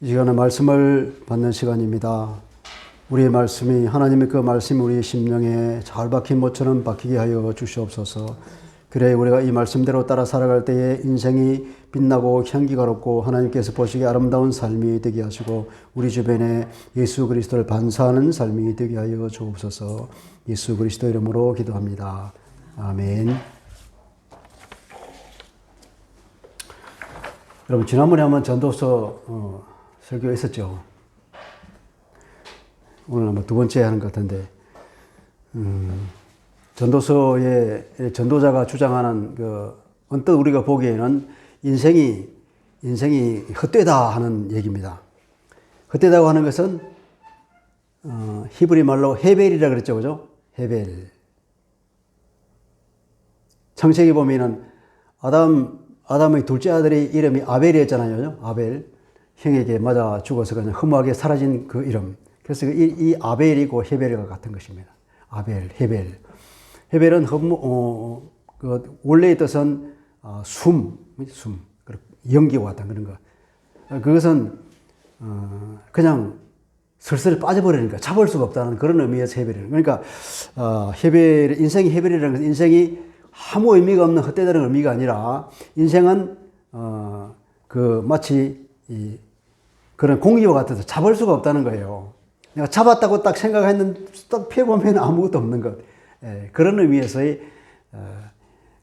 이 시간에 말씀을 받는 시간입니다. 우리의 말씀이 하나님의 그 말씀이 우리의 심령에 잘 박힌 못처럼 박히게 하여 주시옵소서. 그래 우리가 이 말씀대로 따라 살아갈 때에 인생이 빛나고 향기가롭고 하나님께서 보시기에 아름다운 삶이 되게 하시고 우리 주변에 예수 그리스도를 반사하는 삶이 되게 하여 주옵소서. 예수 그리스도 이름으로 기도합니다. 아멘. 여러분 지난번에 한번 전도서 설교했었죠. 오늘 아마 두 번째 하는 것 같은데 전도서의 전도자가 주장하는 언뜻 우리가 보기에는 인생이 헛되다 하는 얘기입니다. 헛되다고 하는 것은 히브리 말로 헤벨이라 그랬죠, 그죠? 헤벨. 창세기 보면은 아담의 둘째 아들의 이름이 아벨이었잖아요, 아벨. 형에게 맞아 죽어서 그냥 허무하게 사라진 그 이름. 그래서 이 아벨이고 헤벨과 같은 것입니다. 아벨, 헤벨. 헤벨은 원래의 뜻은 연기와 같은 그런 거. 그것은 그냥 슬슬 빠져버리니까 잡을 수가 없다는 그런 의미에서 헤벨이에요. 그러니까 인생이 헤벨이라는 것은 인생이 아무 의미가 없는 헛되다는 의미가 아니라 인생은 마치 그런 공기와 같아서 잡을 수가 없다는 거예요. 내가 잡았다고 딱 생각했는데 딱 펴보면 아무것도 없는 것. 그런 의미에서의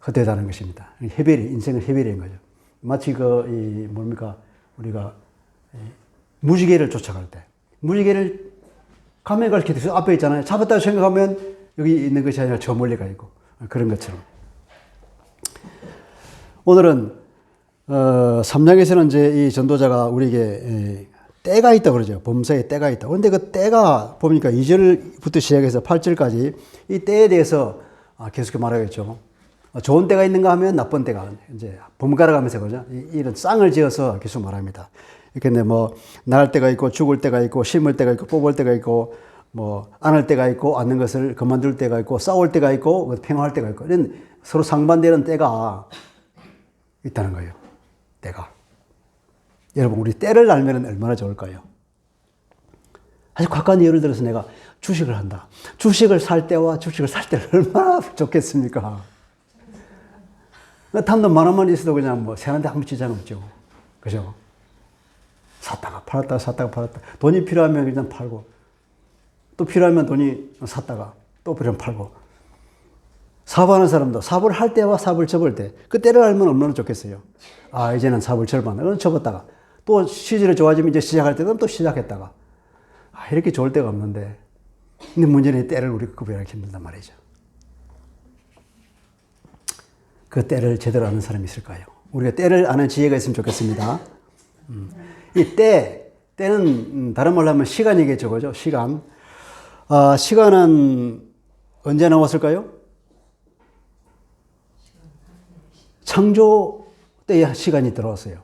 헛되다는 것입니다. 인생은 헤벨인 거죠. 마치 우리가 무지개를 쫓아갈 때 무지개를 가면 갈 때 앞에 있잖아요. 잡았다고 생각하면 여기 있는 것이 아니라 저 멀리 가 있고 그런 것처럼. 오늘은 3장에서는 이제 이 전도자가 우리에게 때가 있다 그러죠. 범사에 때가 있다. 그런데 그 때가 보니까 2절부터 시작해서 8절까지 이 때에 대해서 계속 말하겠죠. 좋은 때가 있는가 하면 나쁜 때가 이제 번갈아 가면서 그죠. 이런 쌍을 지어서 계속 말합니다. 근데 날 때가 있고 죽을 때가 있고 심을 때가 있고 뽑을 때가 있고 안 할 때가 있고 않는 것을 그만둘 때가 있고 싸울 때가 있고 평화할 때가 있고 이런 서로 상반되는 때가 있다는 거예요. 때가. 여러분 우리 때를 알면 얼마나 좋을까요? 아주 가까운 예를 들어서 내가 주식을 한다. 주식을 살 때와 주식을 살 때는 얼마나 좋겠습니까? 단돈 10,000원만 있어도 그냥 세는데 아무 지장 없죠. 그죠? 샀다가 팔았다. 돈이 필요하면 그냥 팔고 또 필요하면 돈이 샀다가 또 필요하면 팔고. 사업하는 사람도 사업을 할 때와 사업을 접을 때 그 때를 알면 얼마나 좋겠어요. 이제는 사업을 접었다. 그럼 접었다가 또 시절이 좋아지면 이제 시작할 때는 또 시작했다가 이렇게 좋을 때가 없는데 근데 문제는 때를 우리가 구별하기 힘들단 말이죠. 그 때를 제대로 아는 사람이 있을까요? 우리가 때를 아는 지혜가 있으면 좋겠습니다. 이 때는 다른 말로 하면 시간이겠죠, 그죠? 시간. 시간은 언제 나왔을까요? 창조 때의 시간이 들어왔어요.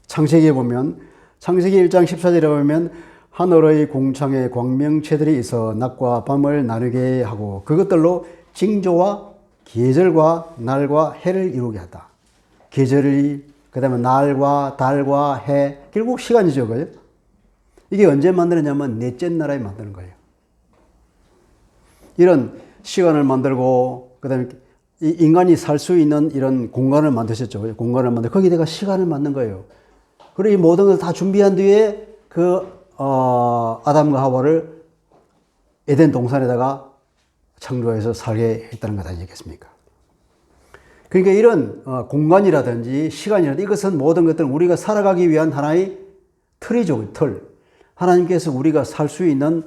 창세기에 보면 창세기 1장 14절에 보면 하늘의 공창에 광명체들이 있어 낮과 밤을 나누게 하고 그것들로 징조와 계절과 날과 해를 이루게 하다. 계절이 그다음에 날과 달과 해 결국 시간이죠, 그죠? 이게 언제 만드느냐면 넷째 나라에 만드는 거예요. 이런 시간을 만들고 그다음에 이 인간이 살 수 있는 이런 공간을 만드셨죠. 공간을 만들고 거기다가 시간을 만든 거예요. 그리고 이 모든 것을 다 준비한 뒤에 아담과 하와를 에덴 동산에다가 창조해서 살게 했다는 것 아니겠습니까? 그러니까 이런 공간이라든지 시간이라든지 이것은 모든 것들은 우리가 살아가기 위한 하나의 틀이죠. 틀. 하나님께서 우리가 살 수 있는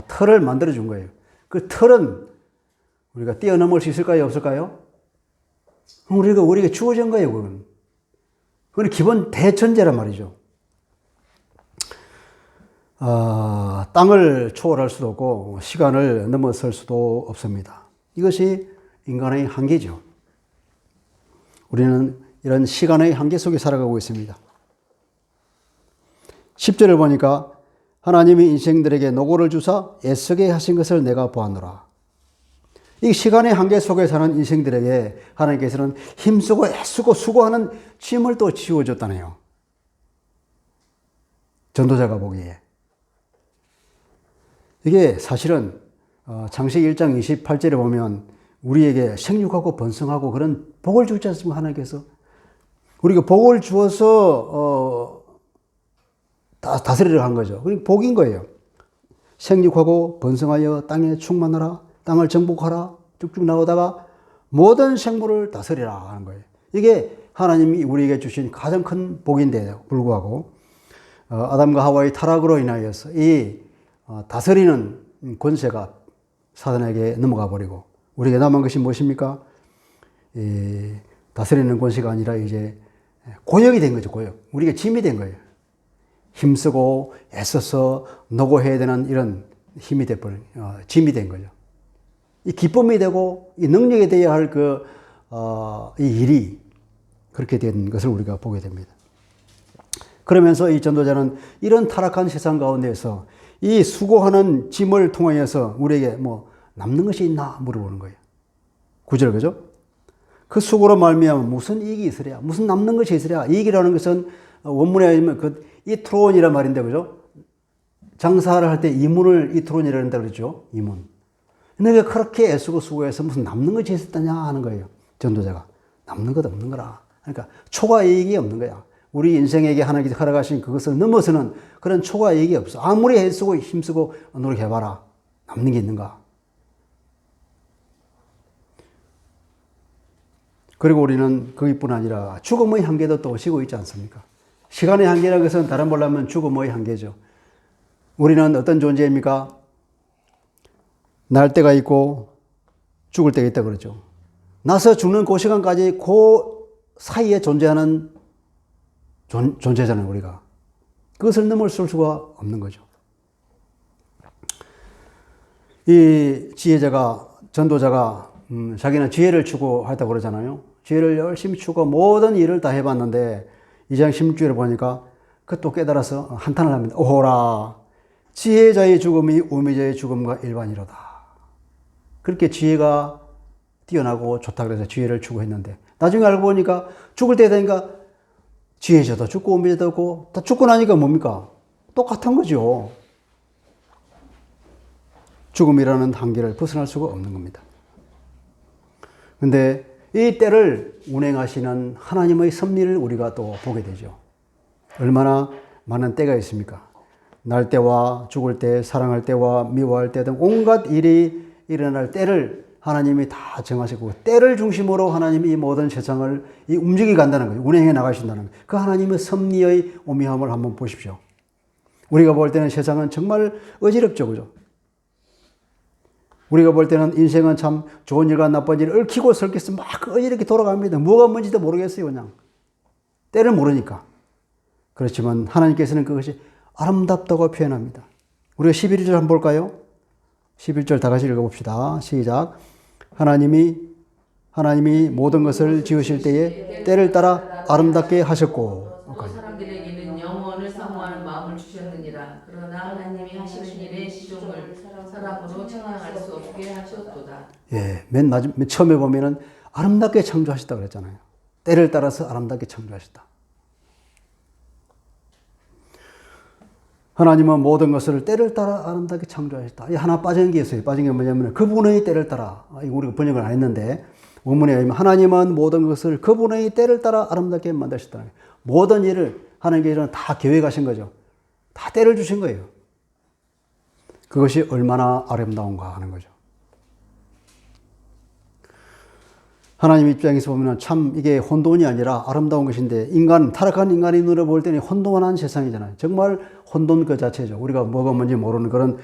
틀을 만들어 준 거예요. 그 틀은 우리가 뛰어넘을 수 있을까요? 없을까요? 우리가 주어진 거예요, 그건. 그건 기본 대천재란 말이죠. 땅을 초월할 수도 없고, 시간을 넘어설 수도 없습니다. 이것이 인간의 한계죠. 우리는 이런 시간의 한계 속에 살아가고 있습니다. 10절을 보니까 하나님이 인생들에게 노고를 주사 애쓰게 하신 것을 내가 보았노라. 이 시간의 한계 속에 사는 인생들에게 하나님께서는 힘쓰고 애쓰고 수고하는 짐을 또 지워줬다네요. 전도자가 보기에. 이게 사실은 창세기 1장 28절에 보면 우리에게 생육하고 번성하고 그런 복을 주지 않습니까? 하나님께서. 우리가 복을 주어서 다스리려 한 거죠. 그러니까 복인 거예요. 생육하고 번성하여 땅에 충만하라. 땅을 정복하라. 쭉쭉 나오다가 모든 생물을 다스리라 하는 거예요. 이게 하나님이 우리에게 주신 가장 큰 복인데 불구하고 아담과 하와의 타락으로 인하여서 이 다스리는 권세가 사단에게 넘어가 버리고 우리에게 남은 것이 무엇입니까? 다스리는 권세가 아니라 이제 고역이 된 거죠. 고역. 우리가 짐이 된 거예요. 힘쓰고 애써서 노고해야 되는 이런 힘이 돼버린 짐이 된 거죠. 이 기쁨이 되고 이 능력이 되어야 할 이 일이 그렇게 된 것을 우리가 보게 됩니다. 그러면서 이 전도자는 이런 타락한 세상 가운데에서 이 수고하는 짐을 통하여서 우리에게 뭐 남는 것이 있나 물어보는 거예요. 9절 그죠? 그 수고로 말미암아 무슨 이익이 있으랴? 무슨 남는 것이 있으랴? 이익이라는 것은 원문에 의하면 이트론이란 말인데 그죠? 장사를 할 때 이문을 이트론이라는 다 그러죠. 이문. 내가 그렇게 애쓰고 수고해서 무슨 남는 것이 있었다냐 하는 거예요. 전도자가. 남는 것 없는 거라. 그러니까 초과 이익이 없는 거야. 우리 인생에게 하나님께서 허락하신 그것을 넘어서는 그런 초과 이익이 없어. 아무리 애쓰고 힘쓰고 노력해봐라. 남는 게 있는가? 그리고 우리는 거기뿐 아니라 죽음의 한계도 또 오시고 있지 않습니까? 시간의 한계라는 것은 다른 말로 하면 죽음의 한계죠. 우리는 어떤 존재입니까? 날 때가 있고 죽을 때가 있다 그러죠. 나서 죽는 그 시간까지 그 사이에 존재하는 존재잖아요, 우리가. 그것을 넘어설 수가 없는 거죠. 이 지혜자가, 전도자가, 자기는 지혜를 추구하다고 그러잖아요. 지혜를 열심히 추구하고 모든 일을 다 해봤는데, 2장 16절에 보니까 그것도 깨달아서 한탄을 합니다. 오호라, 지혜자의 죽음이 우미자의 죽음과 일반이로다. 그렇게 지혜가 뛰어나고 좋다 그래서 지혜를 추구했는데, 나중에 알고 보니까 죽을 때 되니까 지혜자도 죽고 우미자도 없고, 다 죽고 나니까 뭡니까? 똑같은 거죠. 죽음이라는 한계를 벗어날 수가 없는 겁니다. 근데 이 때를 운행하시는 하나님의 섭리를 우리가 또 보게 되죠. 얼마나 많은 때가 있습니까? 날 때와 죽을 때, 사랑할 때와 미워할 때 등 온갖 일이 일어날 때를 하나님이 다 정하시고 때를 중심으로 하나님이 이 모든 세상을 움직이 간다는 거예요. 운행해 나가신다는 거예요. 그 하나님의 섭리의 오묘함을 한번 보십시오. 우리가 볼 때는 세상은 정말 어지럽죠. 그죠? 우리가 볼 때는 인생은 참 좋은 일과 나쁜 일을 얽히고 설켜서 막 이렇게 돌아갑니다. 뭐가 뭔지도 모르겠어요. 그냥 때를 모르니까. 그렇지만 하나님께서는 그것이 아름답다고 표현합니다. 우리가 11절 한번 볼까요? 11절 다 같이 읽어봅시다. 시작. 하나님이 모든 것을 지으실 때에 때를 따라 아름답게 하셨고 사람들에게는 영원을 사모하는 마음을 주셨느니라. 그러나 하나님이 하시는 일의 시종을 사람으로 측량할 수 없게 하셨도다. 예, 맨 처음에 보면은 아름답게 창조하셨다 그랬잖아요. 때를 따라서 아름답게 창조하셨다. 하나님은 모든 것을 때를 따라 아름답게 창조하셨다. 하나 빠진 게 있어요. 빠진 게 뭐냐면 그분의 때를 따라. 이거 우리가 번역을 안 했는데 원문에 의하면 하나님은 모든 것을 그분의 때를 따라 아름답게 만드셨다. 모든 일을 하나님께서는 다 계획하신 거죠. 다 때를 주신 거예요. 그것이 얼마나 아름다운가 하는 거죠. 하나님 입장에서 보면 참 이게 혼돈이 아니라 아름다운 것인데 타락한 인간의 눈으로 볼 때는 혼돈한 세상이잖아요. 정말 혼돈 그 자체죠. 우리가 뭐가 뭔지 모르는 그런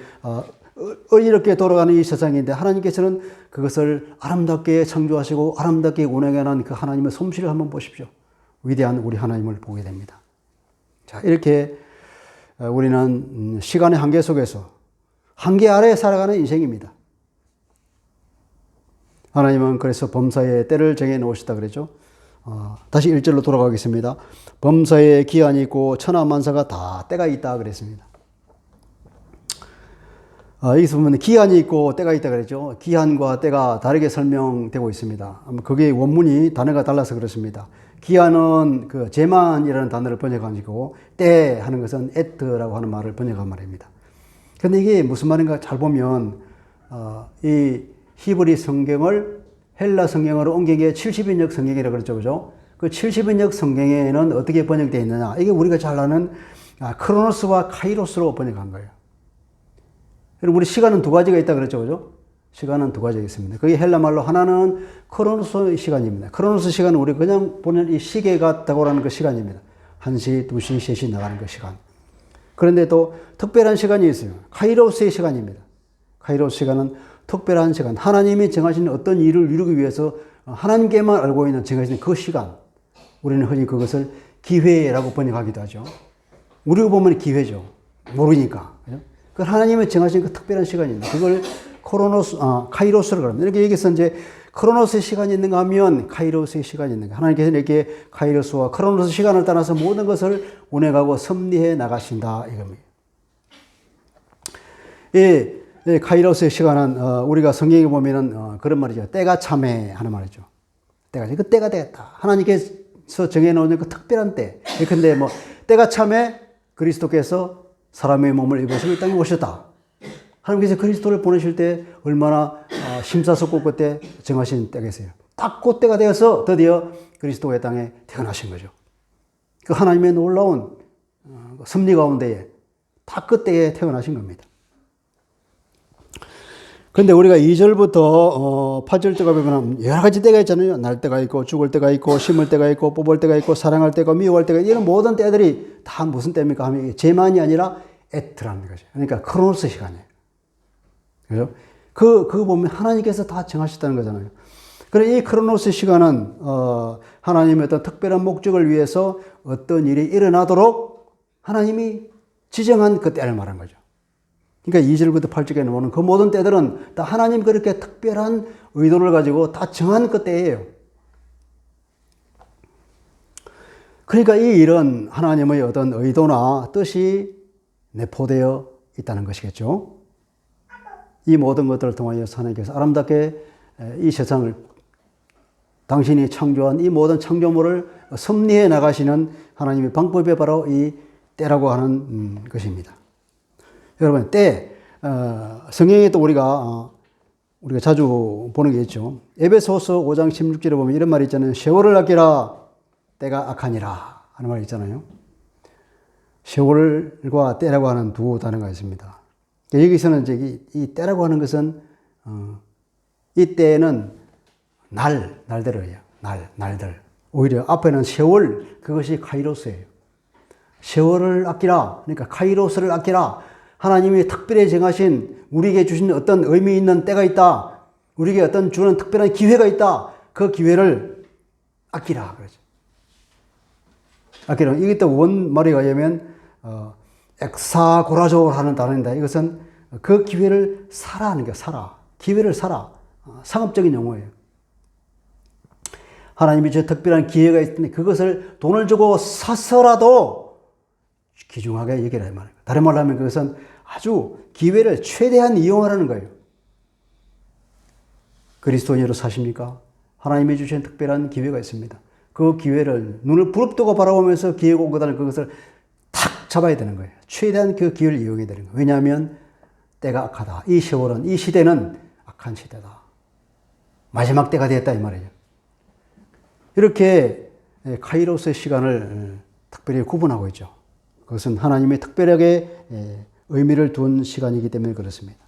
이렇게 돌아가는 이 세상인데 하나님께서는 그것을 아름답게 창조하시고 아름답게 운행하는 그 하나님의 솜씨를 한번 보십시오. 위대한 우리 하나님을 보게 됩니다. 자, 이렇게 우리는 시간의 한계 속에서 한계 아래에 살아가는 인생입니다. 하나님은 그래서 범사에 때를 정해 놓으시다 그랬죠. 다시 1절로 돌아가겠습니다. 범사에 기한이 있고 천하만사가 다 때가 있다 그랬습니다. 여기서 보면 기한이 있고 때가 있다 그랬죠. 기한과 때가 다르게 설명되고 있습니다. 그게 원문이 단어가 달라서 그렇습니다. 기한은 그 제만이라는 단어를 번역가지고 때 하는 것은 에트라고 하는 말을 번역한 말입니다. 근데 이게 무슨 말인가 잘 보면 이 히브리 성경을 헬라 성경으로 옮긴 게 70인역 성경이라고 그랬죠. 그죠? 그 70인역 성경에는 어떻게 번역되어 있느냐. 이게 우리가 잘 아는 크로노스와 카이로스로 번역한 거예요. 그리고 우리 시간은 두 가지가 있다 그랬죠. 그죠? 시간은 두 가지가 있습니다. 그게 헬라 말로 하나는 크로노스 시간입니다. 크로노스 시간은 우리 그냥 보는 이 시계 같다고 하는 그 시간입니다. 1시, 2시, 3시 나가는 그 시간. 그런데 또 특별한 시간이 있어요. 카이로스의 시간입니다. 카이로스 시간은 특별한 시간. 하나님이 정하신 어떤 일을 이루기 위해서 하나님께만 알고 있는 정하신 그 시간. 우리는 흔히 그것을 기회라고 번역하기도 하죠. 우리가 보면 기회죠. 모르니까. 그 하나님이 정하신 그 특별한 시간입니다. 그걸 카이로스라고 합니다. 이렇게 여기서 이제 크로노스의 시간이 있는가 하면 카이로스의 시간이 있는가. 하나님께서 이렇게 카이로스와 크로노스 시간을 따라서 모든 것을 운행하고 섭리해 나가신다 이겁니다. 이 카이로스의 시간은 우리가 성경에 보면은 그런 말이죠. 때가 참해 하는 말이죠. 때가 그 때가 되었다. 하나님께서 정해놓은 그 특별한 때. 근데 뭐 때가 참해 그리스도께서 사람의 몸을 입으시고 이 땅에 오셨다. 하나님께서 그리스도를 보내실 때 얼마나 심사숙고 그때 정하신 때겠어요. 딱 그때가 되어서 드디어 그리스도가 이 땅에 태어나신 거죠. 그 하나님의 놀라운 섭리 가운데에 딱 그때에 태어나신 겁니다. 근데 우리가 2절부터 8절까지 보면 여러 가지 때가 있잖아요. 날 때가 있고 죽을 때가 있고 심을 때가 있고 뽑을 때가 있고 사랑할 때가 미워할 때가 있고 이런 모든 때들이 다 무슨 때입니까 하면 제만이 아니라 에트라는 거죠. 그러니까 크로노스 시간이에요. 그죠? 그거 보면 하나님께서 다 정하셨다는 거잖아요. 그래 이 크로노스 시간은 하나님의 어떤 특별한 목적을 위해서 어떤 일이 일어나도록 하나님이 지정한 그 때를 말한 거죠. 그러니까 2절부터 8절에 나오는 그 모든 때들은 다 하나님 그렇게 특별한 의도를 가지고 다 정한 그 때예요. 그러니까 이 일은 하나님의 어떤 의도나 뜻이 내포되어 있다는 것이겠죠. 이 모든 것들을 통하여서 하나님께서 아름답게 이 세상을 당신이 창조한 이 모든 창조물을 섭리해 나가시는 하나님의 방법이 바로 이 때라고 하는 것입니다. 여러분, 때, 성경에 또 우리가 자주 보는 게 있죠. 에베소서 5장 16절에 보면 이런 말이 있잖아요. 세월을 아끼라 때가 악하니라 하는 말이 있잖아요. 세월과 때라고 하는 두 단어가 있습니다. 여기서는 이제 이 때라고 하는 것은, 이 때에는 날들이에요. 날들. 오히려 앞에는 세월, 그것이 카이로스예요. 세월을 아끼라, 그러니까 카이로스를 아끼라. 하나님이 특별히 정하신 우리에게 주신 어떤 의미 있는 때가 있다. 우리에게 어떤 주는 특별한 기회가 있다. 그 기회를 아끼라. 그러죠. 아끼라. 이게 또 원말에 의하면, 엑사고라조 하는 단어입니다. 이것은 그 기회를 사라 하는 게 살아. 기회를 사라. 상업적인 용어예요. 하나님이 저 특별한 기회가 있는데 그것을 돈을 주고 사서라도 귀중하게 여기라 이 말이에요. 다른 말로 하면 그것은 아주 기회를 최대한 이용하라는 거예요. 그리스도인으로 사십니까? 하나님이 주신 특별한 기회가 있습니다. 그 기회를 눈을 부릅뜨고 바라보면서 기회가 온 거다는 그것을 탁 잡아야 되는 거예요. 최대한 그 기회를 이용해야 되는 거예요. 왜냐하면 때가 악하다. 이 세월은, 이 시대는 악한 시대다. 마지막 때가 되었다 이 말이에요. 이렇게 카이로스의 시간을 특별히 구분하고 있죠. 그것은 하나님이 특별하게 의미를 둔 시간이기 때문에 그렇습니다.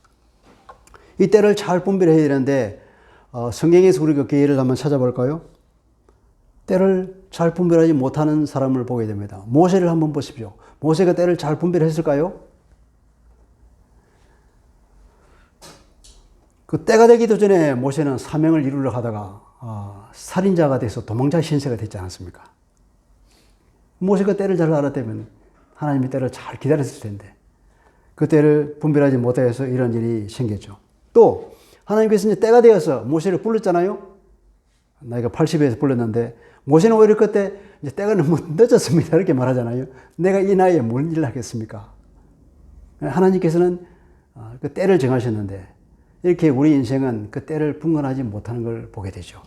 이 때를 잘 분별해야 되는데 성경에서 우리가 그 예를 한번 찾아볼까요? 때를 잘 분별하지 못하는 사람을 보게 됩니다. 모세를 한번 보십시오. 모세가 때를 잘 분별했을까요? 그 때가 되기도 전에 모세는 사명을 이루려 하다가 살인자가 돼서 도망자 신세가 됐지 않았습니까? 모세가 때를 잘 알았다면 하나님이 때를 잘 기다렸을 텐데 그 때를 분별하지 못해서 이런 일이 생겼죠. 또 하나님께서 이제 때가 되어서 모세를 불렀잖아요. 나이가 80에서 불렀는데 모세는 오히려 그때 이제 때가 너무 늦었습니다. 이렇게 말하잖아요. 내가 이 나이에 뭘 일을 하겠습니까? 하나님께서는 그 때를 정하셨는데 이렇게 우리 인생은 그 때를 분간하지 못하는 걸 보게 되죠.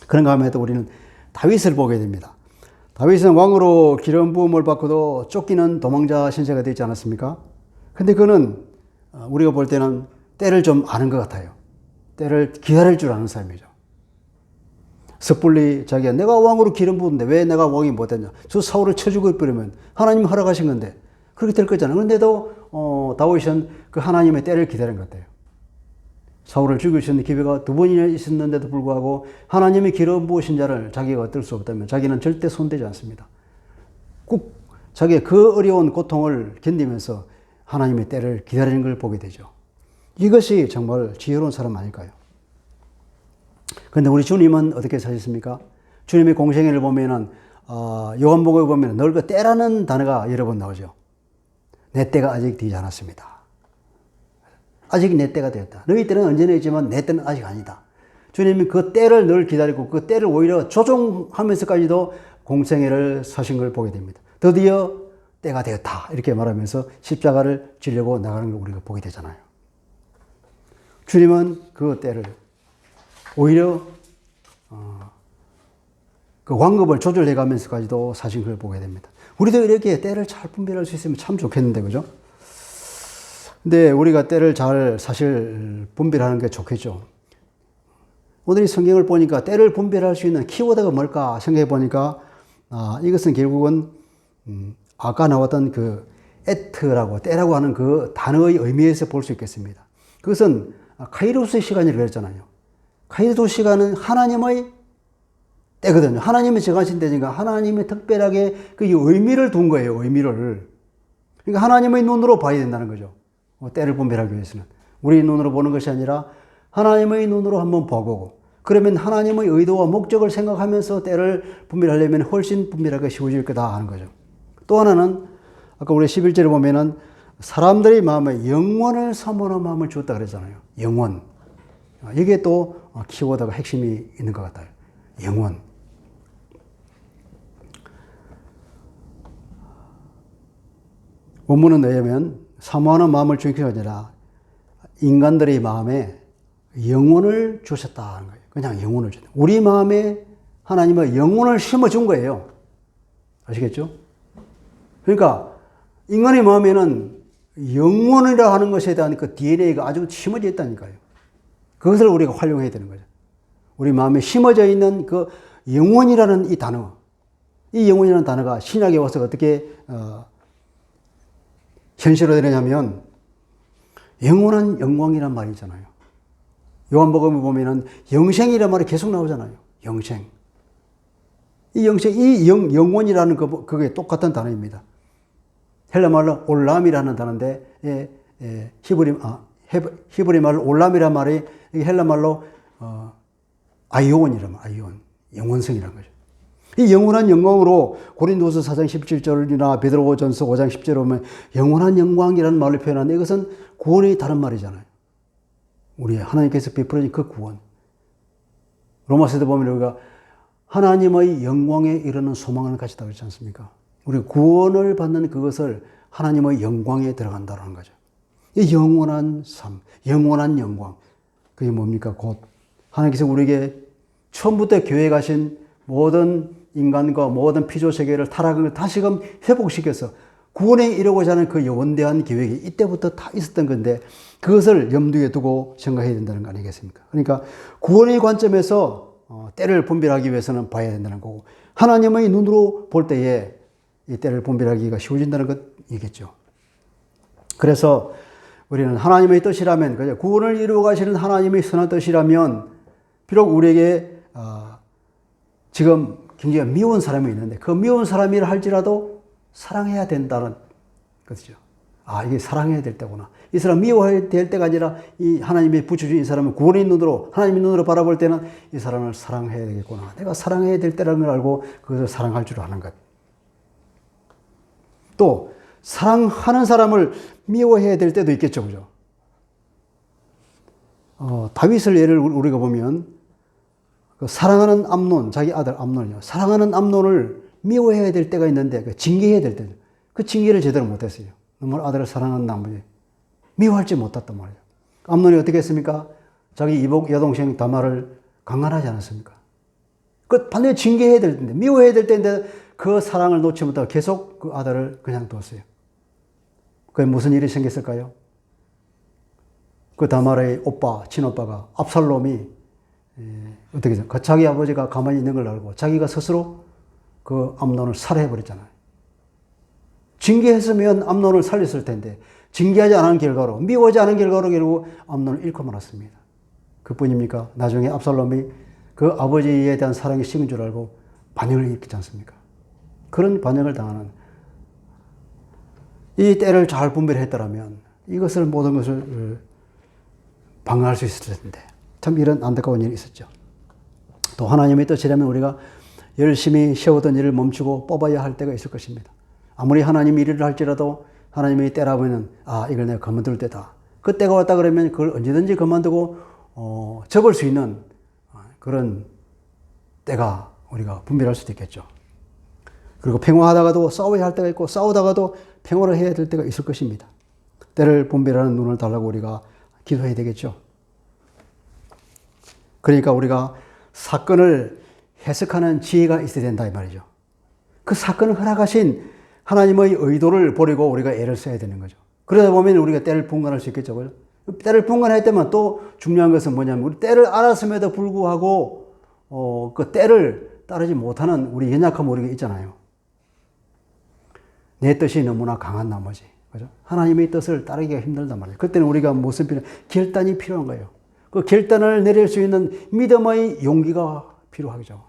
그런가 하면 또 우리는 다윗을 보게 됩니다. 다윗은 왕으로 기름 부음을 받고도 쫓기는 도망자 신세가 되지 않았습니까? 근데 그는 우리가 볼 때는 때를 좀 아는 것 같아요. 때를 기다릴 줄 아는 사람이죠. 섣불리 자기가 내가 왕으로 기름 부었는데 왜 내가 왕이 못됐냐. 저 사울을 쳐 죽여버리면 하나님 허락하신 건데 그렇게 될 거잖아요. 그런데도 다윗은 그 하나님의 때를 기다린 것 같아요. 사울을 죽이셨는데 기회가 2번이나 있었는데도 불구하고 하나님의 기름 부으신 자를 자기가 어떨 수 없다면 자기는 절대 손대지 않습니다. 꼭 자기의 그 어려운 고통을 견디면서 하나님의 때를 기다리는 걸 보게 되죠. 이것이 정말 지혜로운 사람 아닐까요? 그런데 우리 주님은 어떻게 사셨습니까? 주님의 공생애를 보면은 요한복음에 보면 늘 그 때라는 단어가 여러 번 나오죠. 내 때가 아직 되지 않았습니다. 아직 내 때가 되었다. 너희 때는 언제나 있지만 내 때는 아직 아니다. 주님이 그 때를 늘 기다리고 그 때를 오히려 조종하면서까지도 공생애를 사신 걸 보게 됩니다. 드디어 때가 되었다. 이렇게 말하면서 십자가를 지려고 나가는 걸 우리가 보게 되잖아요. 주님은 그 때를 오히려 그 완급을 조절해 가면서까지도 사신 걸 보게 됩니다. 우리도 이렇게 때를 잘 분별할 수 있으면 참 좋겠는데, 그죠? 근데 우리가 때를 잘 사실 분별하는 게 좋겠죠. 오늘 이 성경을 보니까 때를 분별할 수 있는 키워드가 뭘까 생각해 보니까 이것은 결국은 아까 나왔던 그 에트라고 때라고 하는 그 단어의 의미에서 볼 수 있겠습니다. 그것은 카이로스 시간이라고 했잖아요. 카이로스 시간은 하나님의 때거든요. 하나님의 정하신 때니까 하나님이 특별하게 그 의미를 둔 거예요. 의미를. 그러니까 하나님의 눈으로 봐야 된다는 거죠. 때를 분별하기 위해서는. 우리 눈으로 보는 것이 아니라 하나님의 눈으로 한번 보고 그러면 하나님의 의도와 목적을 생각하면서 때를 분별하려면 훨씬 분별하기가 쉬워질 거다 하는 거죠. 또 하나는 아까 우리 11절에 보면은 사람들의 마음에 영원을 사모하는 마음을 주었다 그랬잖아요. 영원. 이게 또 키워드가 핵심이 있는 것 같아요. 영원. 원문은 뭐냐면 사모하는 마음을 주신 게 아니라 인간들의 마음에 영혼을 주셨다는 거예요. 그냥 영혼을 주셨다. 우리 마음에 하나님은 영혼을 심어준 거예요. 아시겠죠? 그러니까 인간의 마음에는 영혼이라 하는 것에 대한 그 DNA가 아주 심어져 있다니까요. 그것을 우리가 활용해야 되는 거죠. 우리 마음에 심어져 있는 그 영혼이라는 이 단어, 이 영혼이라는 단어가 신약에 와서 어떻게 현실화되느냐면 영원한 영광이란 말이 있잖아요. 요한복음에 보면은 영생이라는 말이 계속 나오잖아요. 영생. 이 영생, 이 영원이라는 그게 똑같은 단어입니다. 헬라 말로 올람이라는 단어인데, 히브리 말로 올람이라는 말이 헬라 말로 아이온이란 말, 아이온. 영원성이라는 거죠. 이 영원한 영광으로 고린도서 4장 17절이나 베드로전서 5장 10절에 보면 영원한 영광이라는 말로 표현하는데 이것은 구원의 다른 말이잖아요. 우리 하나님께서 베풀어진 그 구원. 로마서에도 보면 우리가 하나님의 영광에 이르는 소망을 가지다 그렇지 않습니까? 우리 구원을 받는 그것을 하나님의 영광에 들어간다는 거죠. 이 영원한 삶, 영원한 영광. 그게 뭡니까? 곧 하나님께서 우리에게 처음부터 교회에 가신 모든 인간과 모든 피조 세계를 타락한 걸 다시금 회복시켜서 구원에 이르고자 하는 그 원대한 계획이 이때부터 다 있었던 건데 그것을 염두에 두고 생각해야 된다는 거 아니겠습니까? 그러니까 구원의 관점에서 때를 분별하기 위해서는 봐야 된다는 거고 하나님의 눈으로 볼 때에 이 때를 분별하기가 쉬워진다는 것이겠죠. 그래서 우리는 하나님의 뜻이라면 구원을 이루어 가시는 하나님의 선한 뜻이라면 비록 우리에게 지금 굉장히 미운 사람이 있는데 그 미운 사람이라 할지라도 사랑해야 된다는 것이죠. 이게 사랑해야 될 때구나. 이 사람 미워해야 될 때가 아니라 이 하나님이 붙여준 이 사람은 구원의 눈으로 하나님의 눈으로 바라볼 때는 이 사람을 사랑해야 되겠구나. 내가 사랑해야 될 때라는 걸 알고 그것을 사랑할 줄 아는 것. 또 사랑하는 사람을 미워해야 될 때도 있겠죠. 그죠? 다윗을 예를 우리가 보면 그 사랑하는 암논, 자기 아들 암논이요. 사랑하는 암논을 미워해야 될 때가 있는데 징계해야 될 때, 그 징계를 제대로 못했어요. 너무 아들을 사랑하는 나머지 미워할지 못했단 말이에요. 암논이 어떻게 했습니까? 자기 이복 여동생 다말을 강간하지 않았습니까? 그 반드시 징계해야 될 텐데, 미워해야 될 텐데 그 사랑을 놓지 못하고 계속 그 아들을 그냥 뒀어요. 그게 무슨 일이 생겼을까요? 그 다말의 오빠, 친오빠가 압살롬이 어떻게 그 자기 아버지가 가만히 있는 걸 알고 자기가 스스로 그 암논을 살해해버렸잖아요. 징계했으면 암논을 살렸을 텐데 징계하지 않은 결과로, 미워하지 않은 결과로 결국 암논을 잃고 말았습니다. 그뿐입니까? 나중에 압살롬이 그 아버지에 대한 사랑이 식은 줄 알고 반역을 일으키지 않습니까? 그런 반역을 당하는 이 때를 잘 분별했더라면 이것을 모든 것을 방어할 수 있을 텐데 참 이런 안타까운 일이 있었죠. 또 하나님의 뜻이라면 우리가 열심히 세우던 일을 멈추고 뽑아야 할 때가 있을 것입니다. 아무리 하나님이 일을 할지라도 하나님의 때라 보면 이걸 내가 그만둘 때다. 그 때가 왔다 그러면 그걸 언제든지 그만두고 접을 수 있는 그런 때가 우리가 분별할 수도 있겠죠. 그리고 평화하다가도 싸워야 할 때가 있고 싸우다가도 평화를 해야 될 때가 있을 것입니다. 때를 분별하는 눈을 달라고 우리가 기도해야 되겠죠. 그러니까 우리가 사건을 해석하는 지혜가 있어야 된다 이 말이죠. 그 사건을 허락하신 하나님의 의도를 보려고 우리가 애를 써야 되는 거죠. 그러다 보면 우리가 때를 분간할 수 있겠죠. 때를 분간할 때만 또 중요한 것은 뭐냐면 우리 때를 알았음에도 불구하고 그 때를 따르지 못하는 우리 연약함 우리가 있잖아요. 내 뜻이 너무나 강한 나머지, 그죠? 하나님의 뜻을 따르기가 힘들단 말이에요. 그때는 우리가 무슨 필요? 결단이 필요한 거예요. 그 결단을 내릴 수 있는 믿음의 용기가 필요하죠.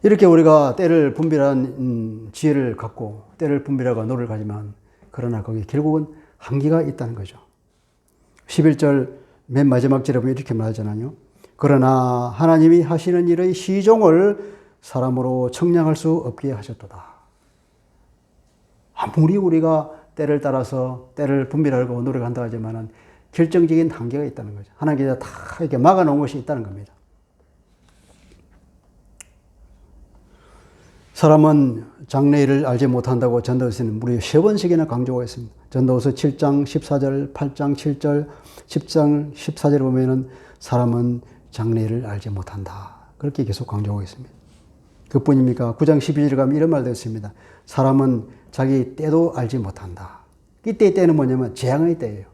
이렇게 우리가 때를 분별한 지혜를 갖고 때를 분별하고 노를 가지만 그러나 거기 결국은 한계가 있다는 거죠. 11절 맨 마지막 절에 보면 이렇게 말하잖아요. 그러나 하나님이 하시는 일의 시종을 사람으로 청량할 수 없게 하셨도다. 아무리 우리가 때를 따라서 때를 분별하고 노력한다 하지만은 결정적인 한계가 있다는 거죠. 하나님께서 다 이렇게 막아놓은 것이 있다는 겁니다. 사람은 장래일을 알지 못한다고 전도서는 무려 3번씩이나 강조하고 있습니다. 전도서 7장 14절, 8장 7절, 10장 14절에 보면은 사람은 장래일을 알지 못한다. 그렇게 계속 강조하고 있습니다. 그뿐입니까? 9장 12절에 가면 이런 말도 있습니다. 사람은 자기 때도 알지 못한다. 이때의 때는 뭐냐면 재앙의 때예요.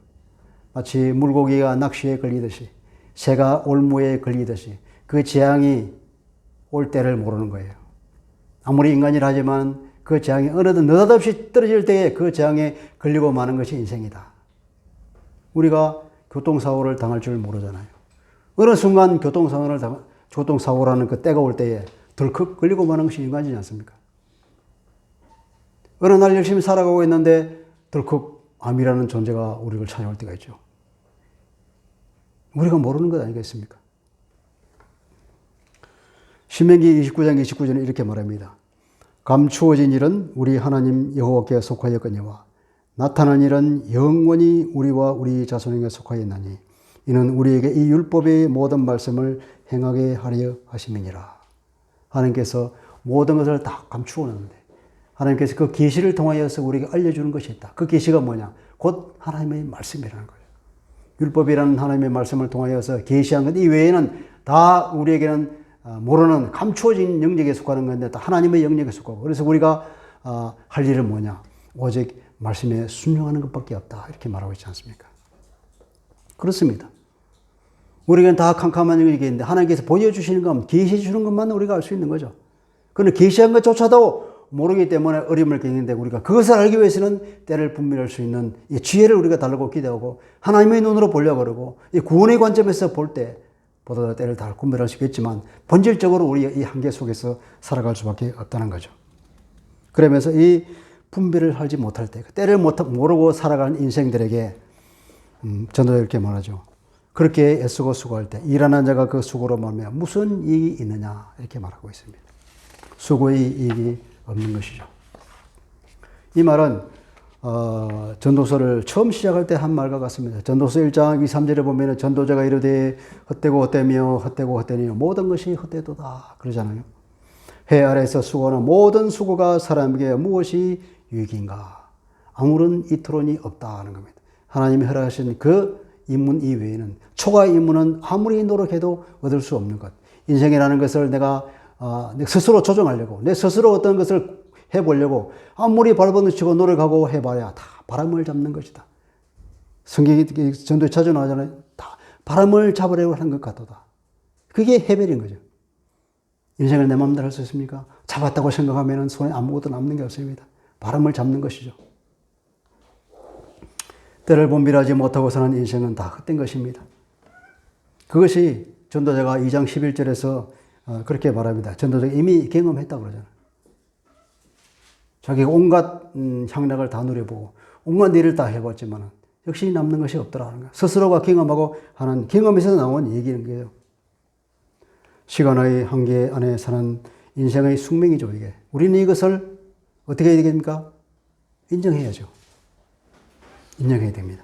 마치 물고기가 낚시에 걸리듯이, 새가 올무에 걸리듯이 그 재앙이 올 때를 모르는 거예요. 아무리 인간이라 하지만 그 재앙이 어느덧 느닷없이 떨어질 때에 그 재앙에 걸리고 마는 것이 인생이다. 우리가 교통사고를 당할 줄 모르잖아요. 어느 순간 교통사고라는 그 때가 올 때에 덜컥 걸리고 마는 것이 인간이지 않습니까? 어느 날 열심히 살아가고 있는데 덜컥 암이라는 존재가 우리를 찾아올 때가 있죠. 우리가 모르는 것 아니겠습니까? 신명기 29장 29절에 이렇게 말합니다. 감추어진 일은 우리 하나님 여호와께 속하였거니와 나타난 일은 영원히 우리와 우리 자손에게 속하였나니 이는 우리에게 이 율법의 모든 말씀을 행하게 하려 하심이니라. 하나님께서 모든 것을 다 감추어 놨는데 하나님께서 그 계시를 통하여서 우리에게 알려주는 것이 있다. 그 계시가 뭐냐? 곧 하나님의 말씀이라는 거예요. 율법이라는 하나님의 말씀을 통하여서 계시한 것 이외에는 다 우리에게는 모르는 감추어진 영역에 속하는 건데 또 하나님의 영역에 속하고 그래서 우리가 할 일은 뭐냐? 오직 말씀에 순종하는 것밖에 없다. 이렇게 말하고 있지 않습니까? 그렇습니다. 우리에게는 다 캄캄한 영역이 있는데 하나님께서 보여주시는 것, 계시해 주는 것만 우리가 알 수 있는 거죠. 그런데 계시한 것조차도 모르기 때문에 어려움을 겪는데 우리가 그것을 알기 위해서는 때를 분별할 수 있는 이 지혜를 우리가 달라고 기대하고 하나님의 눈으로 보려고 그러고 이 구원의 관점에서 볼 때 보다 때를 다 분별할 수 있겠지만 본질적으로 우리 이 한계 속에서 살아갈 수밖에 없다는 거죠. 그러면서 이 분별을 하지 못할 때 때를 모르고 살아가는 인생들에게 전도자 이렇게 말하죠. 그렇게 애쓰고 수고할 때 일하는 자가 그 수고로 말미암아 무슨 이익이 있느냐 이렇게 말하고 있습니다. 수고의 이익이 없는 것이죠. 이 말은 전도서를 처음 시작할 때 한 말과 같습니다. 전도서 1장 2, 3절에 보면 전도자가 이르되 헛되고 헛되며 헛되고 헛되니 모든 것이 헛되도다 그러잖아요. 해 아래에서 수고하는 모든 수고가 사람에게 무엇이 유익인가? 아무런 이토론이 없다는 겁니다. 하나님이 허락하신 그 인문 이외에는 초과 인문은 아무리 노력해도 얻을 수 없는 것. 인생이라는 것을 내가 스스로 조정하려고 내 스스로 어떤 것을 해보려고 아무리 발버둥치고 노력하고 해봐야 다 바람을 잡는 것이다. 성경이 전도에 자주 나오잖아요. 다 바람을 잡으려고 하는 것 같도다. 그게 해벨인 거죠. 인생을 내 마음대로 할 수 있습니까? 잡았다고 생각하면 손에 아무것도 남는 게 없습니다. 바람을 잡는 것이죠. 때를 분별하지 못하고 사는 인생은 다 헛된 것입니다. 그것이 전도자가 2장 11절에서 그렇게 말합니다. 전도자가 이미 경험했다고 그러잖아요. 자기가 온갖 향락을 다 누려보고 온갖 일을 다 해봤지만 역시 남는 것이 없더라는 거예요. 스스로가 경험하고 하는 경험에서 나온 얘기인 거예요. 시간의 한계 안에 사는 인생의 숙명이죠, 이게. 우리는 이것을 어떻게 해야 되겠습니까? 인정해야죠. 인정해야 됩니다.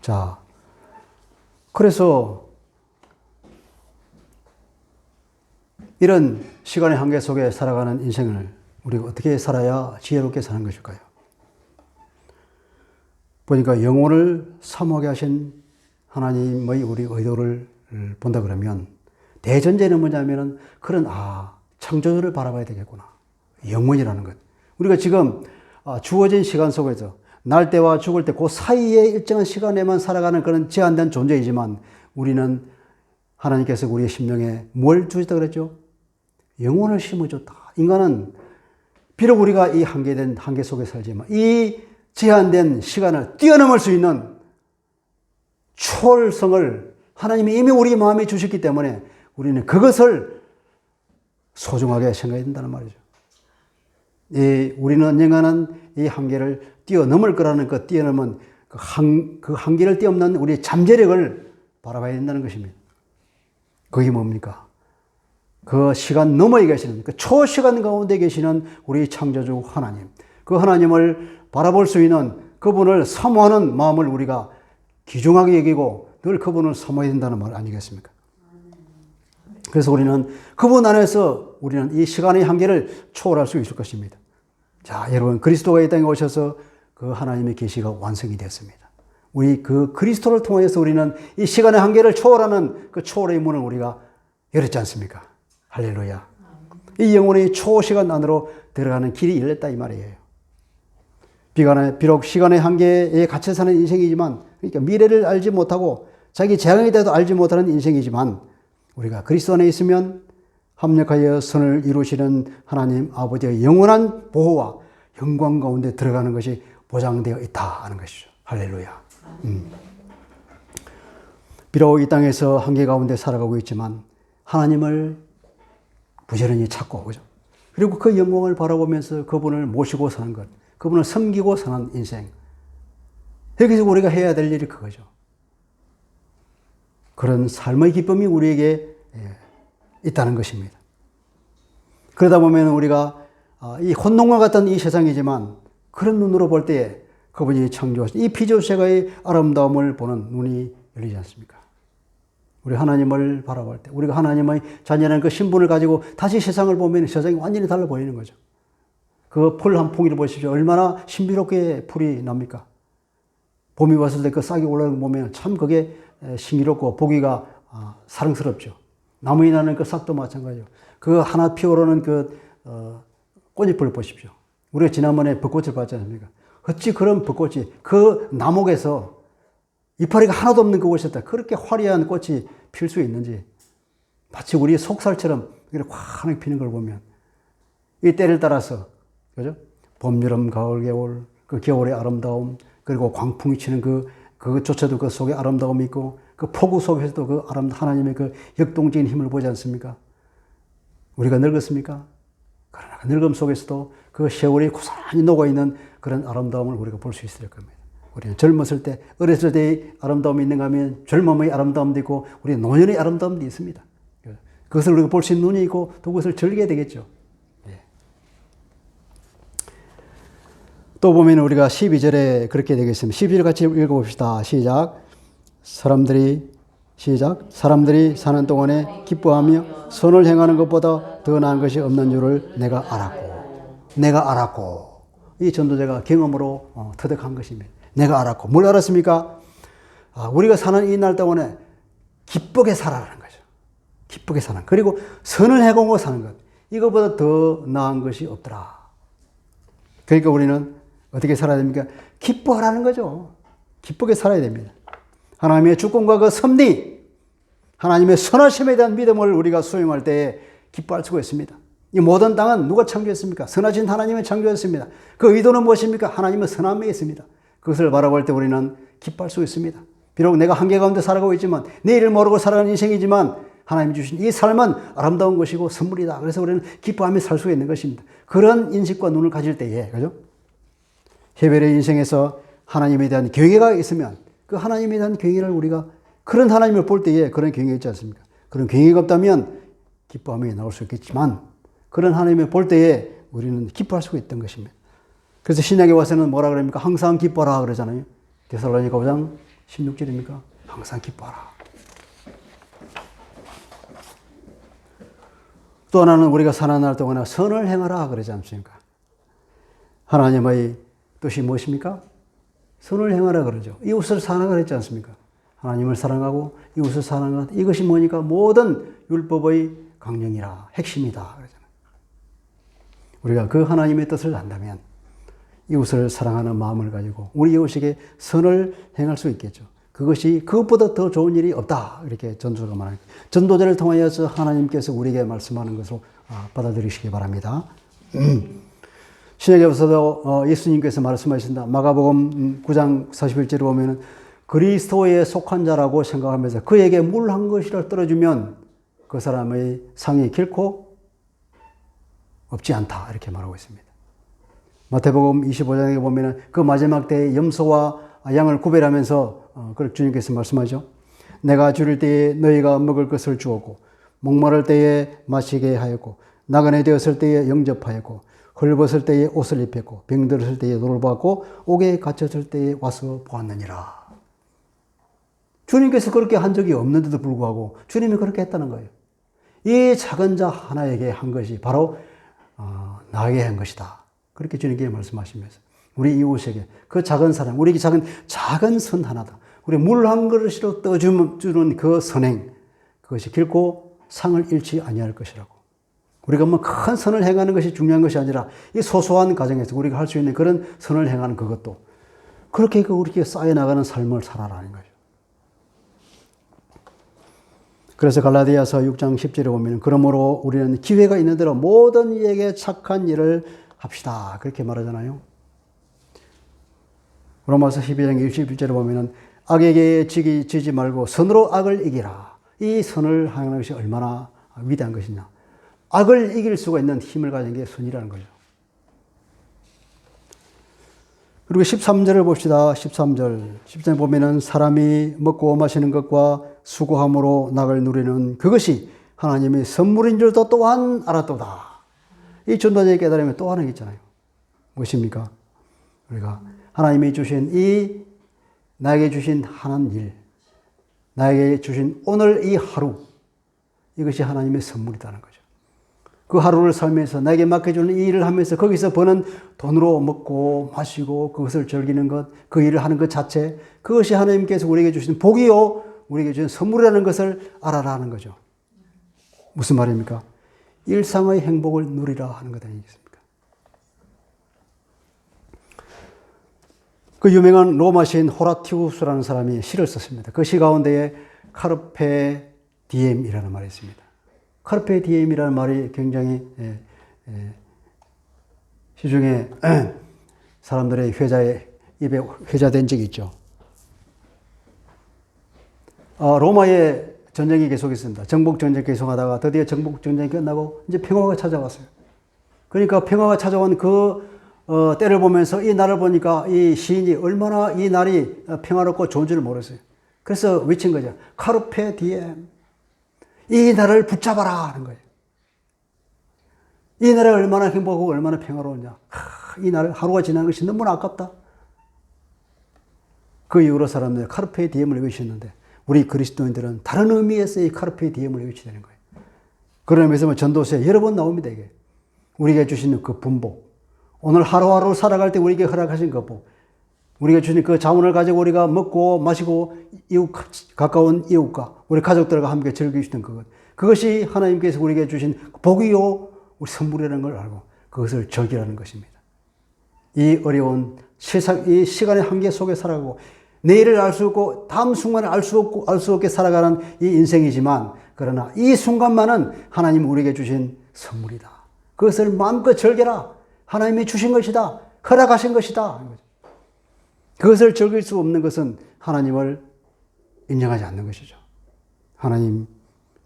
자, 그래서 이런 시간의 한계 속에 살아가는 인생을 우리가 어떻게 살아야 지혜롭게 사는 것일까요? 보니까 영혼을 사모하게 하신 하나님의 우리 의도를 본다 그러면 대전제는 뭐냐면은 그런 창조주를 바라봐야 되겠구나. 영혼이라는 것. 우리가 지금 주어진 시간 속에서 날 때와 죽을 때 그 사이에 일정한 시간에만 살아가는 그런 제한된 존재이지만 우리는 하나님께서 우리의 심령에 뭘 주셨다 그랬죠? 영혼을 심어줬다. 인간은 비록 우리가 이 한계된 한계 속에 살지만 이 제한된 시간을 뛰어넘을 수 있는 초월성을 하나님이 이미 우리 마음에 주셨기 때문에 우리는 그것을 소중하게 생각해야 된다는 말이죠. 우리는 언젠가는 이 한계를 뛰어넘을 거라는 그 뛰어넘은 그 한계를 뛰어넘는 우리의 잠재력을 바라봐야 된다는 것입니다. 그게 뭡니까? 그 시간 너머에 계시는, 그 초시간 가운데 계시는 우리 창조주 하나님. 그 하나님을 바라볼 수 있는 그분을 사모하는 마음을 우리가 귀중하게 여기고 늘 그분을 사모해야 된다는 말 아니겠습니까? 그래서 우리는 그분 안에서 우리는 이 시간의 한계를 초월할 수 있을 것입니다. 자, 여러분, 그리스도가 이 땅에 오셔서 그 하나님의 계시가 완성이 되었습니다. 우리 그 그리스도를 통해서 우리는 이 시간의 한계를 초월하는 그 초월의 문을 우리가 열었지 않습니까? 할렐루야. 이 영혼의 초시간 안으로 들어가는 길이 열렸다 이 말이에요. 비록 시간의 한계에 갇혀 사는 인생이지만, 그러니까 미래를 알지 못하고 자기 재앙에 대해서 알지 못하는 인생이지만 우리가 그리스도 안에 있으면 합력하여 선을 이루시는 하나님 아버지의 영원한 보호와 영광 가운데 들어가는 것이 보장되어 있다 하는 것이죠. 할렐루야. 비록 이 땅에서 한계 가운데 살아가고 있지만 하나님을 부지런히 찾고, 그죠? 그리고 그 영광을 바라보면서 그분을 모시고 사는 것, 그분을 섬기고 사는 인생. 여기서 우리가 해야 될 일이 그거죠. 그런 삶의 기쁨이 우리에게 있다는 것입니다. 그러다 보면 우리가 이 혼돈과 같은 이 세상이지만 그런 눈으로 볼 때에 그분이 창조하신 이 피조세계의 아름다움을 보는 눈이 열리지 않습니까? 우리 하나님을 바라볼 때 우리가 하나님의 자녀라는 그 신분을 가지고 다시 세상을 보면 세상이 완전히 달라 보이는 거죠. 그 풀 한 포기를 보십시오. 얼마나 신비롭게 풀이 납니까? 봄이 왔을 때 그 싹이 올라오는 거 보면 참 그게 신기롭고 보기가 사랑스럽죠. 나무에 나는 그 싹도 마찬가지죠. 그 하나 피어오르는 그 꽃잎을 보십시오. 우리가 지난번에 벚꽃을 봤지 않습니까? 어찌 그런 벚꽃이 그 나목에서 이파리가 하나도 없는 그곳에다 그렇게 화려한 꽃이 필 수 있는지, 마치 우리의 속살처럼 이렇게 환하게 피는 걸 보면 이 때를 따라서, 그죠? 봄, 여름, 가을, 겨울, 그 겨울의 아름다움, 그리고 광풍이 치는 그조차도 그 속에 아름다움이 있고, 그 폭우 속에서도 그 하나님의 그 역동적인 힘을 보지 않습니까? 우리가 늙었습니까? 그러나 그 늙음 속에서도 그 세월이 고스란히 녹아있는 그런 아름다움을 우리가 볼 수 있을 겁니다. 우리는 젊었을 때, 어렸을 때의 아름다움이 있는가 하면 젊음의 아름다움도 있고, 우리는 노년의 아름다움도 있습니다. 그것을 우리가 볼 수 있는 눈이 있고, 또 그것을 즐겨야 되겠죠. 또 보면 우리가 12절에 그렇게 되겠습니다. 12절 같이 읽어봅시다. 시작. 사람들이 사는 동안에 기뻐하며 선을 행하는 것보다 더 나은 것이 없는 줄을 내가 알았고. 이 전도자가 경험으로 터득한 것입니다. 내가 알았고. 뭘 알았습니까? 우리가 사는 이 날 동안에 기쁘게 살아라는 거죠. 기쁘게 사는. 그리고 선을 해공하고 사는 것. 이거보다 더 나은 것이 없더라. 그러니까 우리는 어떻게 살아야 됩니까? 기뻐하라는 거죠. 기쁘게 살아야 됩니다. 하나님의 주권과 그 섭리, 하나님의 선하심에 대한 믿음을 우리가 수용할 때에 기뻐할 수가 있습니다. 이 모든 땅은 누가 창조했습니까? 선하신 하나님이 창조했습니다. 그 의도는 무엇입니까? 하나님의 선함에 있습니다. 그것을 바라볼 때 우리는 기뻐할 수 있습니다. 비록 내가 한계 가운데 살아가고 있지만, 내일을 모르고 살아가는 인생이지만 하나님이 주신 이 삶은 아름다운 것이고 선물이다. 그래서 우리는 기뻐하며 살 수 있는 것입니다. 그런 인식과 눈을 가질 때에, 그죠? 해벨의 인생에서 하나님에 대한 경외가 있으면 그 하나님에 대한 경외를 우리가 그런 하나님을 볼 때에 그런 경외가 있지 않습니까? 그런 경외가 없다면 기뻐함이 나올 수 있겠지만 그런 하나님을 볼 때에 우리는 기뻐할 수가 있던 것입니다. 그래서 신약에 와서는 뭐라 그럽니까? 항상 기뻐라 그러잖아요. 데살로니가 5장 16절입니까? 항상 기뻐하라. 또 하나는 우리가 사는 날 동안에 선을 행하라 그러지 않습니까? 하나님의 뜻이 무엇입니까? 선을 행하라 그러죠. 이웃을 사랑하라 그랬지 않습니까? 하나님을 사랑하고 이웃을 사랑하라. 이것이 뭐니까? 모든 율법의 강령이라, 핵심이다 그러잖아요. 우리가 그 하나님의 뜻을 안다면 이웃을 사랑하는 마음을 가지고 우리 이웃에게 선을 행할 수 있겠죠. 그것이 그것보다 더 좋은 일이 없다. 이렇게 전도자가 말합니다. 전도자를 통하여서 하나님께서 우리에게 말씀하는 것으로 받아들이시기 바랍니다. 신약에서도 예수님께서 말씀하신다. 마가복음 9장 41절에 보면 그리스도에 속한 자라고 생각하면서 그에게 물 한 것이라도 떨어주면 그 사람의 상이 결코 없지 않다. 이렇게 말하고 있습니다. 마태복음 25장에 보면 그 마지막 때에 염소와 양을 구별하면서 그걸 주님께서 말씀하죠. 내가 줄일 때에 너희가 먹을 것을 주었고 목마를 때에 마시게 하였고 나그네 되었을 때에 영접하였고 헐벗을 때에 옷을 입혔고 병들었을 때에 돌보았고 옥에 갇혔을 때에 와서 보았느니라. 주님께서 그렇게 한 적이 없는데도 불구하고 주님이 그렇게 했다는 거예요. 이 작은 자 하나에게 한 것이 바로 나에게 한 것이다. 그렇게 주님께 말씀하시면서 우리 이웃에게 그 작은 사랑, 우리 작은 선 하나다. 우리 물 한 그릇으로 떠주는 그 선행, 그것이 결코 상을 잃지 아니할 것이라고. 우리가 뭐 큰 선을 행하는 것이 중요한 것이 아니라 이 소소한 과정에서 우리가 할 수 있는 그런 선을 행하는 그것도 그렇게 우리에게 쌓여나가는 삶을 살아라는 거죠. 그래서 갈라디아서 6장 10절에 보면 그러므로 우리는 기회가 있는 대로 모든 이에게 착한 일을 합시다. 그렇게 말하잖아요. 로마서 12장 21절에 보면 악에게 지지 말고 선으로 악을 이기라. 이 선을 하는 것이 얼마나 위대한 것이냐. 악을 이길 수가 있는 힘을 가진 게 선이라는 거죠. 그리고 13절을 봅시다. 13절 보면은 사람이 먹고 마시는 것과 수고함으로 낙을 누리는 그것이 하나님의 선물인 줄도 또한 알았도다. 이 전도자의 깨달음에 또 하나 있잖아요. 무엇입니까? 우리가 하나님이 주신 나에게 주신 하나님 일, 나에게 주신 오늘 이 하루, 이것이 하나님의 선물이라는 거죠. 그 하루를 살면서 나에게 맡겨주는 이 일을 하면서 거기서 버는 돈으로 먹고 마시고 그것을 즐기는 것, 그 일을 하는 것 자체, 그것이 하나님께서 우리에게 주신 복이요, 우리에게 주신 선물이라는 것을 알아라는 거죠. 무슨 말입니까? 일상의 행복을 누리라 하는 것 아니겠습니까? 그 유명한 로마 시인 호라티우스라는 사람이 시를 썼습니다. 그 시 가운데에 카르페 디엠이라는 말이 있습니다. 카르페 디엠이라는 말이 굉장히 시중에 사람들의 입에 회자된 적이 있죠. 로마에 전쟁이 계속했습니다. 정복 전쟁 계속하다가 드디어 정복 전쟁이 끝나고 이제 평화가 찾아왔어요. 그러니까 평화가 찾아온 그 때를 보면서 이 날을 보니까 이 시인이 얼마나 이 날이 평화롭고 좋은 줄을 모르겠어요. 그래서 외친 거죠. 카르페 디엠. 이 날을 붙잡아라 하는 거예요. 이 날이 얼마나 행복하고 얼마나 평화로우냐. 이 날 하루가 지난 것이 너무나 아깝다. 그 이후로 사람들이 카르페 디엠을 외치는데 우리 그리스도인들은 다른 의미에서 이 카르페 디엠을 외치는 거예요. 그런 의미에서 전도서에 여러 번 나옵니다. 이게 우리에게 주시는 그 분복, 오늘 하루하루 살아갈 때 우리에게 허락하신 그 복, 우리가 주신 그 자원을 가지고 우리가 먹고 마시고 가까운 이웃과 우리 가족들과 함께 즐길 수 있는 그것. 그것이 하나님께서 우리에게 주신 복이요 우리 선물이라는 걸 알고 그것을 즐기라는 것입니다. 이 어려운 세상, 이 시간의 한계 속에 살아가고 내일을 알 수 없고 다음 순간을 알 수 없게 살아가는 이 인생이지만 그러나 이 순간만은 하나님 우리에게 주신 선물이다. 그것을 마음껏 즐겨라. 하나님이 주신 것이다. 허락하신 것이다. 그것을 즐길 수 없는 것은 하나님을 인정하지 않는 것이죠. 하나님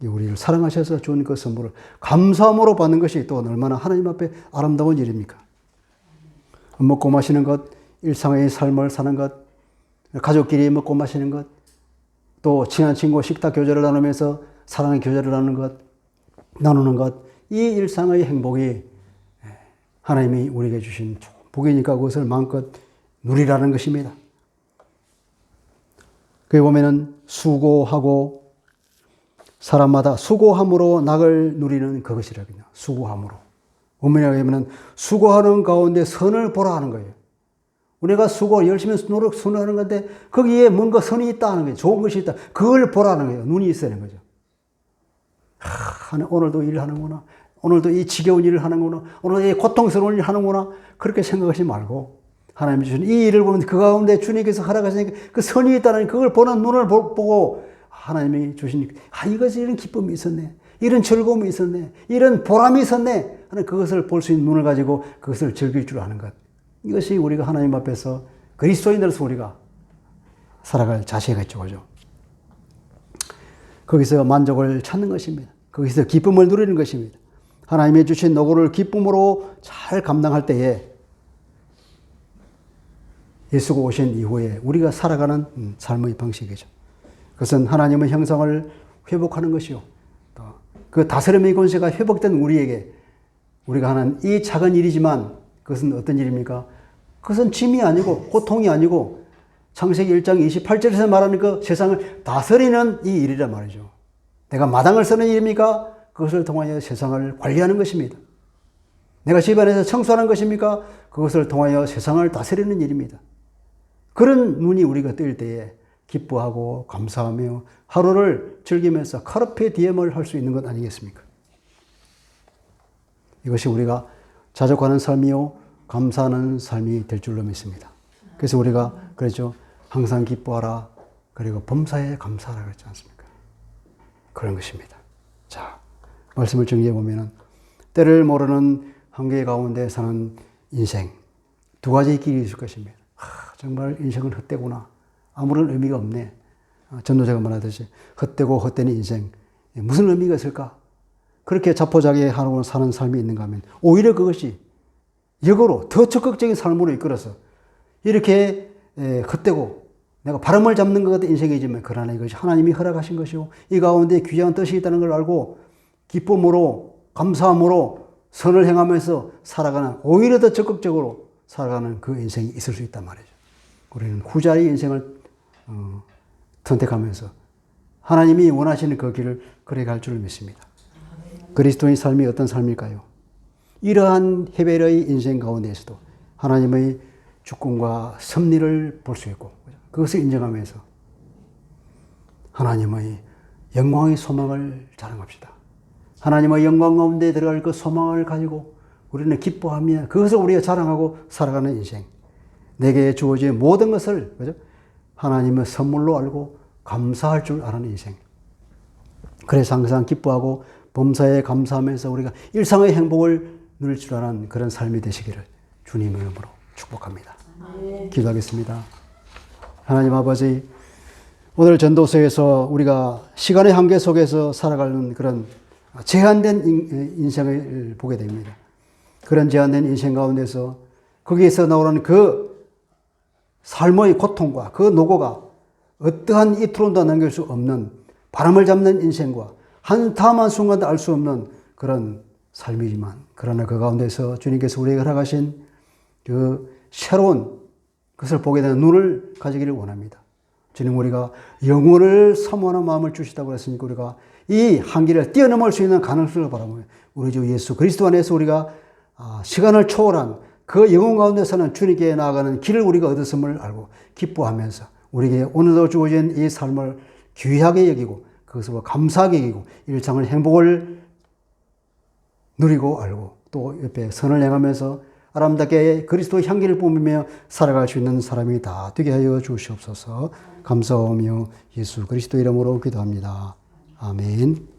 우리를 사랑하셔서 준 그 선물을 감사함으로 받는 것이 또 얼마나 하나님 앞에 아름다운 일입니까? 먹고 마시는 것, 일상의 삶을 사는 것, 가족끼리 먹고 마시는 것, 또 친한 친구 식탁 교제를 나누면서 사랑의 교제를 나누는 것, 이 일상의 행복이 하나님이 우리에게 주신 복이니까 그것을 마음껏 누리라는 것입니다. 거기 보면은 수고하고 사람마다 수고함으로 낙을 누리는 그것이라거든요. 수고함으로. 어머니가 하면은 수고하는 가운데 선을 보라 하는 거예요. 우리가 열심히 순노하는 건데 거기에 뭔가 선이 있다는 거예요. 좋은 것이 있다. 그걸 보라는 거예요. 눈이 있어야 하는 거죠. 오늘도 일하는구나. 오늘도 이 지겨운 일을 하는구나. 오늘도 이 고통스러운 일을 하는구나. 그렇게 생각하지 말고 하나님이 주신 이 일을 보면 그 가운데 주님께서 허락하시니까 그 선이 있다는 그걸 보는 눈을 보고 하나님이 주신 이것이 이런 기쁨이 있었네. 이런 즐거움이 있었네. 이런 보람이 있었네. 하는 그것을 볼 수 있는 눈을 가지고 그것을 즐길 줄 아는 것. 이것이 우리가 하나님 앞에서 그리스도인으로서 우리가 살아갈 자세가 있죠. 그죠? 거기서 만족을 찾는 것입니다. 거기서 기쁨을 누리는 것입니다. 하나님이 주신 노고를 기쁨으로 잘 감당할 때에 예수가 오신 이후에 우리가 살아가는 삶의 방식이죠. 그것은 하나님의 형상을 회복하는 것이요. 그 다스림의 권세가 회복된 우리에게 우리가 하는 이 작은 일이지만 그것은 어떤 일입니까? 그것은 짐이 아니고 고통이 아니고 창세기 1장 28절에서 말하는 그 세상을 다스리는 이 일이란 말이죠. 내가 마당을 쓰는 일입니까? 그것을 통하여 세상을 관리하는 것입니다. 내가 집안에서 청소하는 것입니까? 그것을 통하여 세상을 다스리는 일입니다. 그런 눈이 우리가 뜰 때에 기뻐하고 감사하며 하루를 즐기면서 카르페 디엠을 할 수 있는 것 아니겠습니까? 이것이 우리가 자족하는 삶이요 감사하는 삶이 될 줄로 믿습니다. 그래서 우리가 그랬죠. 항상 기뻐하라. 그리고 범사에 감사하라 그랬지 않습니까? 그런 것입니다. 자, 말씀을 정리해 보면은 때를 모르는 한계 가운데 사는 인생 두 가지 길이 있을 것입니다. 정말 인생은 헛되구나. 아무런 의미가 없네. 전도자가 말하듯이 헛되고 헛되는 인생 무슨 의미가 있을까? 그렇게 자포자기하고 사는 삶이 있는가 하면 오히려 그것이 역으로 더 적극적인 삶으로 이끌어서 이렇게 헛되고 내가 바람을 잡는 것 같은 인생이지만 그러나 이것이 하나님이 허락하신 것이고 이 가운데 귀한 뜻이 있다는 걸 알고 기쁨으로 감사함으로 선을 행하면서 살아가는 오히려 더 적극적으로 살아가는 그 인생이 있을 수 있단 말이죠. 우리는 후자의 인생을 선택하면서 하나님이 원하시는 그 길을 그래 갈 줄을 믿습니다. 그리스도인 삶이 어떤 삶일까요? 이러한 헤벨의 인생 가운데에서도 하나님의 주권과 섭리를 볼 수 있고 그것을 인정하면서 하나님의 영광의 소망을 자랑합시다. 하나님의 영광 가운데 들어갈 그 소망을 가지고 우리는 기뻐하며 그것을 우리가 자랑하고 살아가는 인생. 내게 주어진 모든 것을 그죠? 하나님의 선물로 알고 감사할 줄 아는 인생. 그래서 항상 기뻐하고 범사에 감사하면서 우리가 일상의 행복을 누릴 줄 아는 그런 삶이 되시기를 주님의 이름으로 축복합니다. 기도하겠습니다. 하나님 아버지, 오늘 전도서에서 우리가 시간의 한계 속에서 살아가는 그런 제한된 인생을 보게 됩니다. 그런 제한된 인생 가운데서 거기에서 나오는 그 삶의 고통과 그 노고가 어떠한 이토론도 남길 수 없는 바람을 잡는 인생과 한탐 한순간도 알 수 없는 그런 삶이지만 그러나 그 가운데서 주님께서 우리에게 허락하신 그 새로운 것을 보게 되는 눈을 가지기를 원합니다. 주님, 우리가 영혼을 사모하는 마음을 주시다고 했으니까 우리가 이 한계를 뛰어넘을 수 있는 가능성을 바라보며 우리 주 예수 그리스도 안에서 우리가 시간을 초월한 그 영혼 가운데서는 주님께 나아가는 길을 우리가 얻었음을 알고 기뻐하면서 우리에게 오늘도 주어진 이 삶을 귀하게 여기고 그것을 감사하게 여기고 일상의 행복을 누리고 알고 또 옆에 선을 행하면서 아름답게 그리스도의 향기를 뿜으며 살아갈 수 있는 사람이 다 되게 하여 주시옵소서. 감사하며 예수 그리스도 이름으로 기도합니다. 아멘.